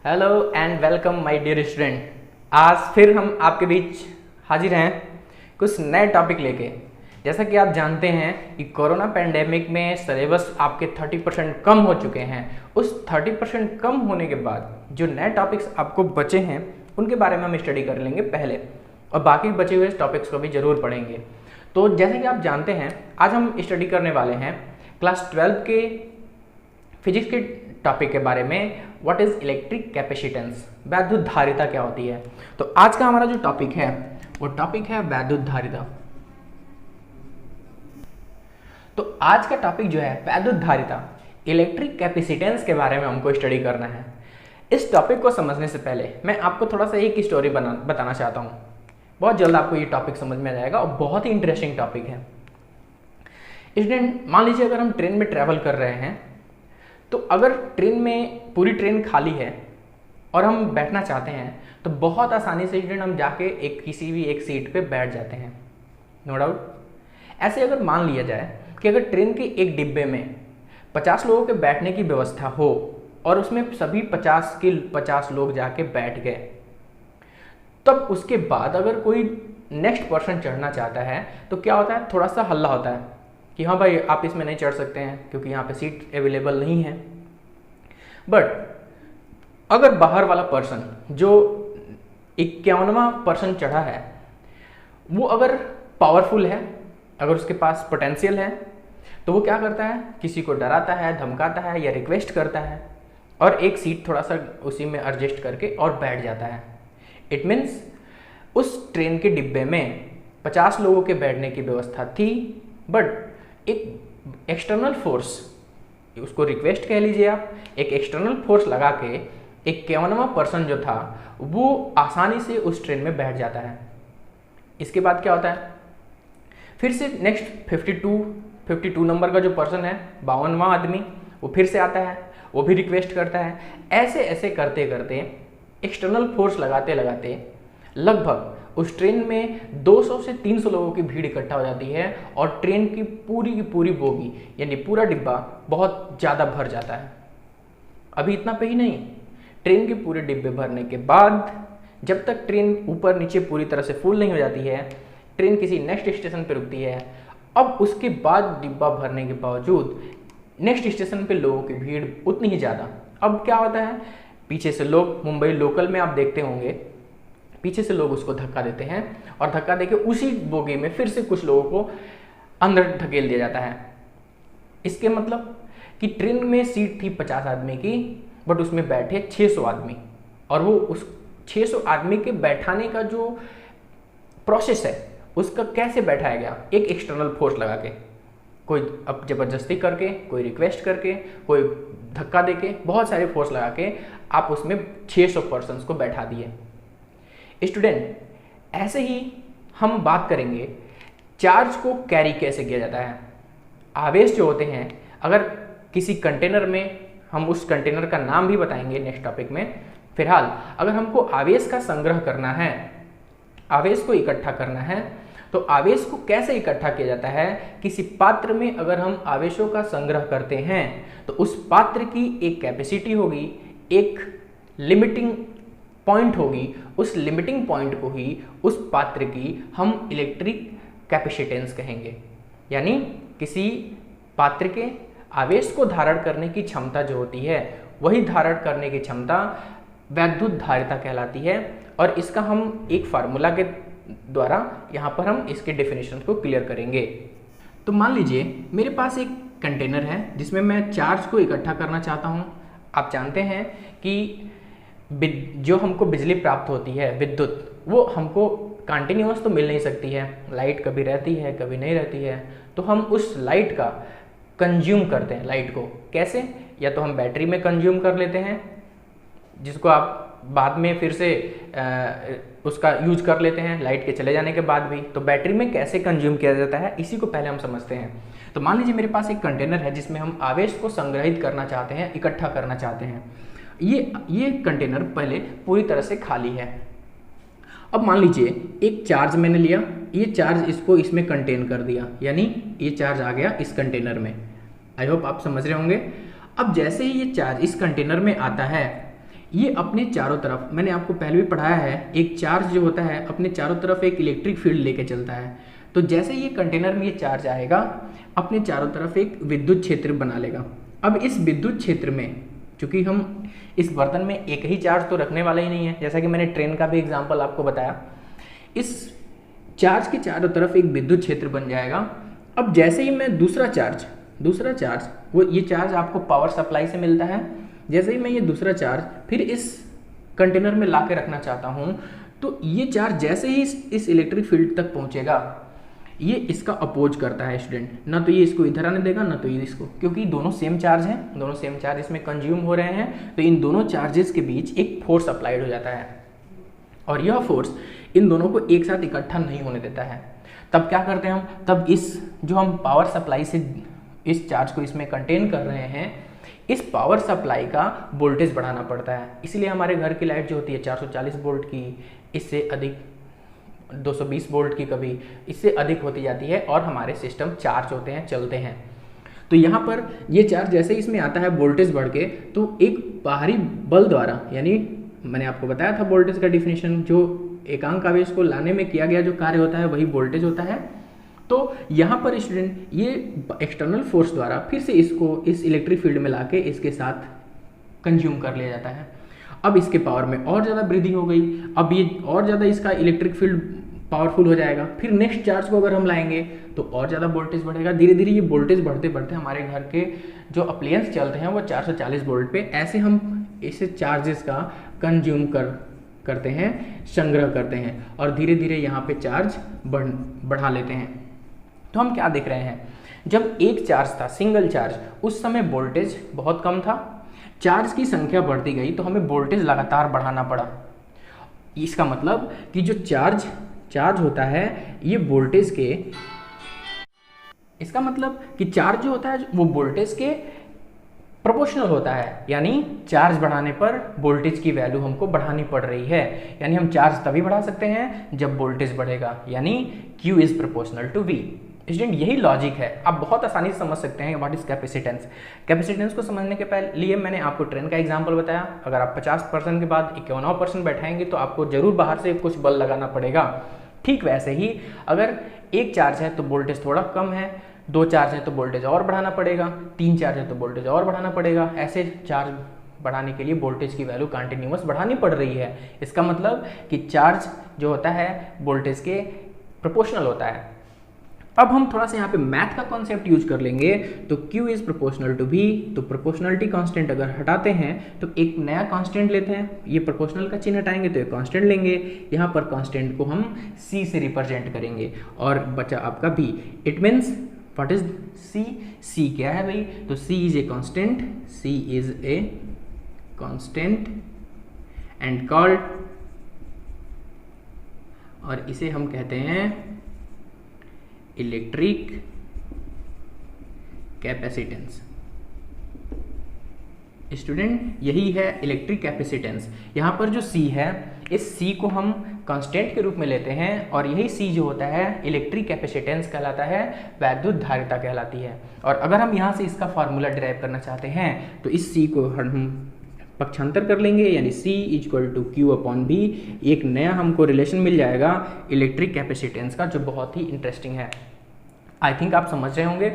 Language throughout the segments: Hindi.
Hello and welcome my dear student. आज फिर हम आपके बीच हाजिर हैं कुछ नए टॉपिक लेके। जैसा कि आप जानते हैं कि कोरोना पैंडेमिक में सिलेबस आपके 30% कम हो चुके हैं। उस 30% कम होने के बाद जो नए टॉपिक्स आपको बचे हैं उनके बारे में हम स्टडी कर लेंगे पहले, और बाकी बचे हुए टॉपिक्स को भी ज़रूर पढ़ेंगे। तो जैसे कि आप जानते हैं आज हम स्टडी करने वाले हैं क्लास 12 के फिजिक्स के टॉपिक के बारे में, व्हाट इज इलेक्ट्रिक कैपेसिटेंस, वैद्युत धारिता क्या होती है। तो आज का हमारा जो टॉपिक है वो टॉपिक है वैद्युत धारिता। तो आज का टॉपिक जो है वैद्युत धारिता, इलेक्ट्रिक कैपेसिटेंस के बारे में हमको स्टडी करना है। इस टॉपिक को समझने से पहले मैं आपको थोड़ा सा एक स्टोरी बताना चाहता हूँ। बहुत जल्द आपको ये टॉपिक समझ में आ जाएगा और बहुत ही इंटरेस्टिंग टॉपिक है। स्टूडेंट, मान लीजिए अगर हम ट्रेन में ट्रैवल कर रहे हैं, तो अगर ट्रेन में पूरी ट्रेन खाली है और हम बैठना चाहते हैं तो बहुत आसानी से स्टूडेंट हम जाके किसी भी एक सीट पे बैठ जाते हैं, नो डाउट। ऐसे अगर मान लिया जाए कि अगर ट्रेन के एक डिब्बे में 50 लोगों के बैठने की व्यवस्था हो और उसमें सभी 50 के 50 लोग जाके बैठ गए, तब उसके बाद अगर कोई नेक्स्ट पर्सन चढ़ना चाहता है तो क्या होता है, थोड़ा सा हल्ला होता है कि हाँ भाई आप इसमें नहीं चढ़ सकते हैं क्योंकि यहाँ पे सीट अवेलेबल नहीं है। बट अगर बाहर वाला पर्सन जो 51वां पर्सन चढ़ा है वो अगर पावरफुल है, अगर उसके पास पोटेंशियल है, तो वो क्या करता है, किसी को डराता है, धमकाता है या रिक्वेस्ट करता है और एक सीट थोड़ा सा उसी में एडजस्ट करके और बैठ जाता है। इट मीन्स उस ट्रेन के डिब्बे में 50 लोगों के बैठने की व्यवस्था थी, बट एक एक्सटर्नल फोर्स, उसको रिक्वेस्ट कह लीजिए आप, एक एक्सटर्नल फोर्स लगा के 51वां पर्सन जो था वो आसानी से उस ट्रेन में बैठ जाता है। इसके बाद क्या होता है, फिर से नेक्स्ट 52 नंबर का जो पर्सन है, 52वां आदमी, वो फिर से आता है, वो भी रिक्वेस्ट करता है। ऐसे ऐसे करते करते एक्सटर्नल फोर्स लगाते लगाते लगभग उस ट्रेन में 200 से 300 लोगों की भीड़ इकट्ठा हो जाती है और ट्रेन की पूरी बोगी यानी पूरा डिब्बा बहुत ज़्यादा भर जाता है। अभी इतना पे ही नहीं, ट्रेन के पूरे डिब्बे भरने के बाद जब तक ट्रेन ऊपर नीचे पूरी तरह से फुल नहीं हो जाती है, ट्रेन किसी नेक्स्ट स्टेशन पर रुकती है। अब उसके बाद डिब्बा भरने के बावजूद नेक्स्ट स्टेशन पे लोगों की भीड़ उतनी ही ज़्यादा। अब क्या होता है, पीछे से लोग, मुंबई लोकल में आप देखते होंगे, पीछे से लोग उसको धक्का देते हैं और धक्का देके उसी बोगी में फिर से कुछ लोगों को अंदर ढकेल दिया जाता है। इसके मतलब कि ट्रेन में सीट थी 50 आदमी की, बट उसमें बैठे 600 आदमी, और वो उस 600 आदमी के बैठाने का जो प्रोसेस है उसका कैसे बैठाया गया, एक एक्सटर्नल फोर्स लगा के, कोई अब जबरदस्ती करके, कोई रिक्वेस्ट करके, कोई धक्का देके, बहुत सारे फोर्स लगा के आप उसमें 600 पर्सन्स को बैठा दिए। स्टूडेंट, ऐसे ही हम बात करेंगे चार्ज को कैरी कैसे किया जाता है। आवेश जो होते हैं, अगर किसी कंटेनर में, हम उस कंटेनर का नाम भी बताएंगे नेक्स्ट टॉपिक में। फिलहाल अगर हमको आवेश का संग्रह करना है, आवेश को इकट्ठा करना है, तो आवेश को कैसे इकट्ठा किया जाता है, किसी पात्र में अगर हम आवेशों का संग्रह करते हैं तो उस पात्र की एक कैपेसिटी होगी, एक लिमिटिंग पॉइंट होगी, उस लिमिटिंग पॉइंट को ही, उस पात्र की हम इलेक्ट्रिक कैपेसिटेंस कहेंगे। यानी किसी पात्र के आवेश को धारण करने की क्षमता जो होती है, वही धारण करने की क्षमता वैद्युत धारिता कहलाती है। और इसका हम एक फार्मूला के द्वारा यहाँ पर हम इसके डेफिनेशन को क्लियर करेंगे। तो मान लीजिए मेरे पास एक कंटेनर है जिसमें मैं चार्ज को इकट्ठा करना चाहता हूँ। आप जानते हैं कि जो हमको बिजली प्राप्त होती है, विद्युत, वो हमको कंटिन्यूअस तो मिल नहीं सकती है, लाइट कभी रहती है कभी नहीं रहती है। तो हम उस लाइट का कंज्यूम करते हैं। लाइट को कैसे, या तो हम बैटरी में कंज्यूम कर लेते हैं, जिसको आप बाद में फिर से उसका यूज कर लेते हैं लाइट के चले जाने के बाद भी। तो बैटरी में कैसे कंज्यूम किया जाता है, इसी को पहले हम समझते हैं। तो मान लीजिए मेरे पास एक कंटेनर है जिसमें हम आवेश को संग्रहित करना चाहते हैं, इकट्ठा करना चाहते हैं। ये कंटेनर पहले पूरी तरह से खाली है। अब मान लीजिए एक चार्ज मैंने लिया, ये चार्ज इसको इसमें कंटेन कर दिया, यानी ये चार्ज आ गया इस कंटेनर में। आई होप आप समझ रहे होंगे। अब जैसे ही ये चार्ज इस कंटेनर में आता है, ये अपने चारों तरफ, मैंने आपको पहले भी पढ़ाया है, एक चार्ज जो होता है अपने चारों तरफ एक इलेक्ट्रिक फील्ड लेके चलता है। तो जैसे ये कंटेनर में ये चार्ज आएगा, अपने चारों तरफ एक विद्युत क्षेत्र बना लेगा। अब इस विद्युत क्षेत्र में, चूंकि हम इस बर्तन में एक ही चार्ज तो रखने वाला ही नहीं है, जैसा कि मैंने ट्रेन का भी एग्जाम्पल आपको बताया, इस चार्ज के चारों तरफ एक विद्युत क्षेत्र बन जाएगा। अब जैसे ही मैं दूसरा चार्ज वो ये चार्ज आपको पावर सप्लाई से मिलता है, जैसे ही मैं ये दूसरा चार्ज फिर इस कंटेनर में ला के रखना चाहता हूँ, तो ये चार्ज जैसे ही इस इलेक्ट्रिक फील्ड तक पहुँचेगा, ये इसका अपोज करता है स्टूडेंट, ना तो ये इसको इधर आने देगा ना तो ये इसको, क्योंकि दोनों सेम चार्ज हैं, दोनों सेम चार्ज इसमें कंज्यूम हो रहे हैं, तो इन दोनों चार्जेस के बीच एक फोर्स अप्लाइड हो जाता है और यह फोर्स इन दोनों को एक साथ इकट्ठा नहीं होने देता है। तब क्या करते हैं हम, तब इस जो हम पावर सप्लाई से इस चार्ज को इसमें कंटेन कर रहे हैं, इस पावर सप्लाई का वोल्टेज बढ़ाना पड़ता है। इसलिए हमारे घर की लाइट जो होती है 440 वोल्ट की, इससे अधिक 220 वोल्ट की, कभी इससे अधिक होती जाती है और हमारे सिस्टम चार्ज होते हैं, चलते हैं। तो यहाँ पर ये चार्ज जैसे ही इसमें आता है वोल्टेज बढ़ के, तो एक बाहरी बल द्वारा, यानी मैंने आपको बताया था वोल्टेज का डिफिनेशन, जो एकांक आवेश को लाने में किया गया जो कार्य होता है वही वोल्टेज होता है। तो यहाँ पर स्टूडेंट ये एक्सटर्नल फोर्स द्वारा फिर से इसको इस इलेक्ट्रिक फील्ड में लाके इसके साथ कंज्यूम कर लिया जाता है। अब इसके पावर में और ज़्यादा वृद्धि हो गई, अब ये और ज़्यादा इसका इलेक्ट्रिक फील्ड पावरफुल हो जाएगा। फिर नेक्स्ट चार्ज को अगर हम लाएंगे तो और ज़्यादा वोल्टेज बढ़ेगा। धीरे धीरे ये वोल्टेज बढ़ते बढ़ते हमारे घर के जो अप्लायंस चलते हैं वो 440 वोल्ट पे, ऐसे हम इस चार्जेस का कंज्यूम करते हैं, संग्रह करते हैं और धीरे धीरे यहाँ पे चार्ज बढ़ा लेते हैं। तो हम क्या देख रहे हैं, जब एक चार्ज था, सिंगल चार्ज, उस समय वोल्टेज बहुत कम था, चार्ज की संख्या बढ़ती गई तो हमें वोल्टेज लगातार बढ़ाना पड़ा। इसका मतलब कि जो चार्ज होता है ये वोल्टेज के, इसका मतलब कि चार्ज जो होता है वो वोल्टेज के प्रोपोर्शनल होता है, यानी चार्ज बढ़ाने पर वोल्टेज की वैल्यू हमको बढ़ानी पड़ रही है। यानी हम चार्ज तभी बढ़ा सकते हैं जब वोल्टेज बढ़ेगा, यानी Q is proportional to V। Student यही लॉजिक है, आप बहुत आसानी से समझ सकते हैं व्हाट इज कैपेसिटेंस। कैपेसिटेंस को समझने के लिए मैंने आपको ट्रेन का एग्जांपल बताया। अगर आप 50% के बाद 51% बैठाएंगे तो आपको जरूर बाहर से कुछ बल लगाना पड़ेगा। ठीक वैसे ही अगर एक चार्ज है तो वोल्टेज थोड़ा कम है, 2 चार्ज है तो वोल्टेज और बढ़ाना पड़ेगा, 3 चार्ज है तो वोल्टेज और बढ़ाना पड़ेगा। ऐसे चार्ज बढ़ाने के लिए वोल्टेज की वैल्यू कंटिन्यूअस बढ़ानी पड़ रही है। इसका मतलब कि चार्ज जो होता है वोल्टेज के प्रोपोर्शनल होता है। अब हम थोड़ा सा यहाँ पे मैथ का कॉन्सेप्ट यूज कर लेंगे। तो Q is proportional to V, तो प्रोपोर्शनलिटी कांस्टेंट अगर हटाते हैं तो एक नया कांस्टेंट लेते हैं, ये प्रोपोर्शनल का चिन्ह हटाएंगे तो एक कांस्टेंट लेंगे, यहाँ पर कांस्टेंट को हम C से रिप्रेजेंट करेंगे और बचा आपका B। It means what is C? C क्या है भाई? तो C is a constant, C is a constant and called, और इसे हम कहते हैं इलेक्ट्रिक कैपेसिटेंस। स्टूडेंट यही है इलेक्ट्रिक कैपेसिटेंस। यहाँ पर जो C है, इस C को हम कांस्टेंट के रूप में लेते हैं और यही C जो होता है इलेक्ट्रिक कैपेसिटेंस कहलाता है, वैद्युत धारिता कहलाती है। और अगर हम यहाँ से इसका फार्मूला डिराइव करना चाहते हैं तो इस C को हम पक्षांतर कर लेंगे, यानी C equal to Q upon V। एक नया हमको रिलेशन मिल जाएगा इलेक्ट्रिक कैपेसिटेंस का, जो बहुत ही इंटरेस्टिंग है। आई थिंक आप समझ रहे होंगे।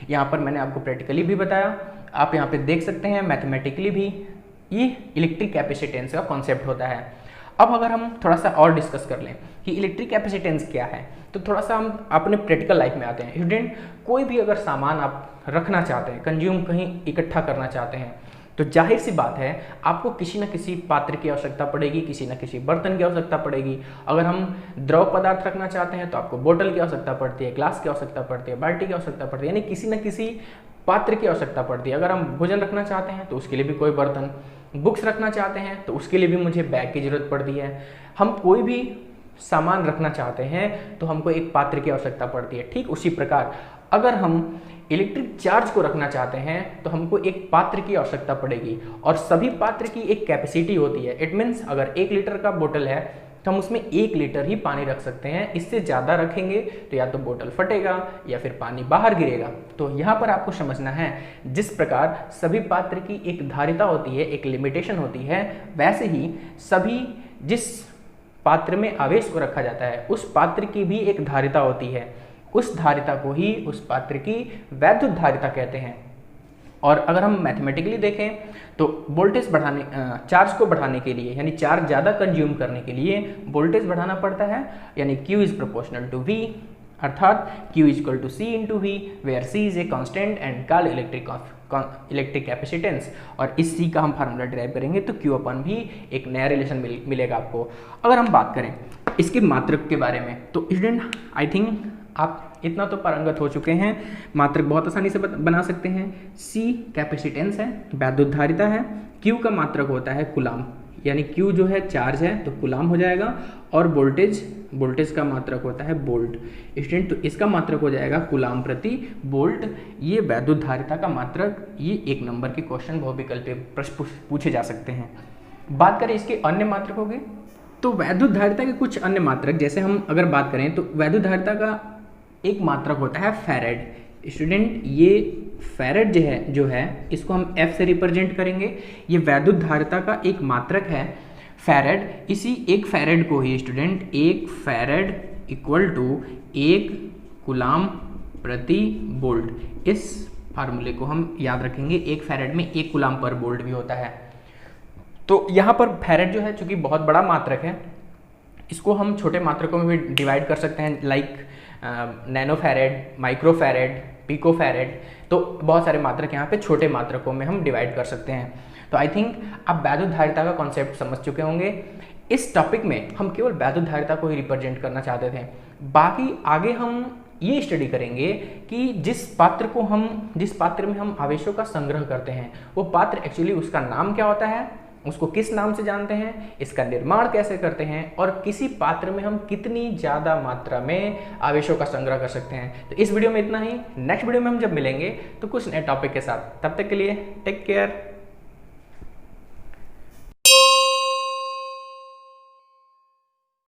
यहाँ पर मैंने आपको प्रैक्टिकली भी बताया, आप यहाँ पे देख सकते हैं मैथमेटिकली भी ये इलेक्ट्रिक कैपेसिटेंस का कॉन्सेप्ट होता है। अब अगर हम थोड़ा सा और डिस्कस कर लें कि इलेक्ट्रिक कैपेसिटेंस क्या है, तो थोड़ा सा हम अपने प्रैक्टिकल लाइफ में आते हैं। स्टूडेंट कोई भी अगर सामान आप रखना चाहते हैं, कंज्यूम कहीं इकट्ठा करना चाहते हैं, तो जाहिर सी बात है आपको किसी न किसी पात्र की आवश्यकता पड़ेगी, किसी न किसी बर्तन की आवश्यकता पड़ेगी। अगर हम द्रव पदार्थ रखना चाहते हैं तो आपको बोतल की आवश्यकता पड़ती है, ग्लास की आवश्यकता पड़ती है, बाल्टी की आवश्यकता पड़ती है, यानी किसी न किसी पात्र की आवश्यकता पड़ती है। अगर हम भोजन रखना चाहते हैं तो उसके लिए भी कोई बर्तन, बुक्स रखना चाहते हैं तो उसके लिए भी मुझे बैग की जरूरत पड़ती है। हम कोई भी सामान रखना चाहते हैं तो हमको एक पात्र की आवश्यकता पड़ती है। ठीक उसी प्रकार अगर हम इलेक्ट्रिक चार्ज को रखना चाहते हैं तो हमको एक पात्र की आवश्यकता पड़ेगी और सभी पात्र की एक कैपेसिटी होती है। इट मीन्स अगर 1 लीटर का बोतल है तो हम उसमें 1 लीटर ही पानी रख सकते हैं। इससे ज़्यादा रखेंगे तो या तो बोतल फटेगा या फिर पानी बाहर गिरेगा। तो यहाँ पर आपको समझना है, जिस प्रकार सभी पात्र की एक धारिता होती है, एक लिमिटेशन होती है, वैसे ही सभी जिस पात्र में आवेश को रखा जाता है उस पात्र की भी एक धारिता होती है। उस धारिता को ही उस पात्र की वैद्युत धारिता कहते हैं। और अगर हम मैथमेटिकली देखें तो वोल्टेज बढ़ाने, चार्ज को बढ़ाने के लिए, यानी चार्ज ज़्यादा कंज्यूम करने के लिए वोल्टेज बढ़ाना पड़ता है, यानी Q is proportional to V, अर्थात Q is equal to C into V, where C is a constant and called electric capacitance. और इस C का हम फार्मूला डिराइव करेंगे तो Q अपन भी एक नया रिलेशन मिलेगा आपको। अगर हम बात करें इसके मात्रक के बारे में तो स्टूडेंट आई थिंक आप इतना तो पारंगत हो चुके हैं, मात्रक बहुत आसानी से बना सकते हैं। C कैपेसिटेंस है, वैद्युत धारिता है, Q का मात्रक होता है कूलाम, यानी Q जो है चार्ज है तो कूलाम हो जाएगा, और वोल्टेज का मात्रक होता है वोल्ट। स्टूडेंट तो इसका मात्रक हो जाएगा कूलाम प्रति वोल्ट। ये वैद्युत धारिता का मात्रक, ये 1 नंबर के क्वेश्चन बहुविकल्पीय प्रश्न पूछे जा सकते हैं। बात करें इसके अन्य मात्रकों की तो वैद्युत धारिता के कुछ अन्य मात्रक, जैसे हम अगर बात करें तो वैद्युत धारिता का एक मात्रक होता है फैरेड। स्टूडेंट ये फैरेड जो है इसको हम F से रिप्रेजेंट करेंगे। ये वैद्युत धारिता का एक मात्रक है फैरेड। इसी 1 फैरेड को ही student 1 farad equal to 1 coulomb प्रति वोल्ट, इस फार्मूले को हम याद रखेंगे। 1 फैरेड में 1 कूलाम पर वोल्ट भी होता है। तो यहाँ पर फैरेड जो है चूंकि बहुत बड़ा मात्रक है, इसको हम छोटे मात्रकों में भी डिवाइड कर सकते हैं, like nano farad, micro farad, pico farad. तो बहुत सारे मात्रक यहाँ पे छोटे मात्रकों में हम डिवाइड कर सकते हैं। तो आई थिंक आप वैद्युत धारिता का कॉन्सेप्ट समझ चुके होंगे। इस टॉपिक में हम केवल वैद्युत धारिता को ही रिप्रेजेंट करना चाहते थे, बाकी आगे हम ये स्टडी करेंगे कि जिस पात्र में हम आवेशों का संग्रह करते हैं वो पात्र एक्चुअली उसका नाम क्या होता है, उसको किस नाम से जानते हैं, इसका निर्माण कैसे करते हैं, और किसी पात्र में हम कितनी ज़्यादा मात्रा में आवेशों का संग्रह कर सकते हैं। तो इस वीडियो में इतना ही। नेक्स्ट वीडियो में हम जब मिलेंगे तो कुछ नए टॉपिक के साथ, तब तक के लिए टेक केयर।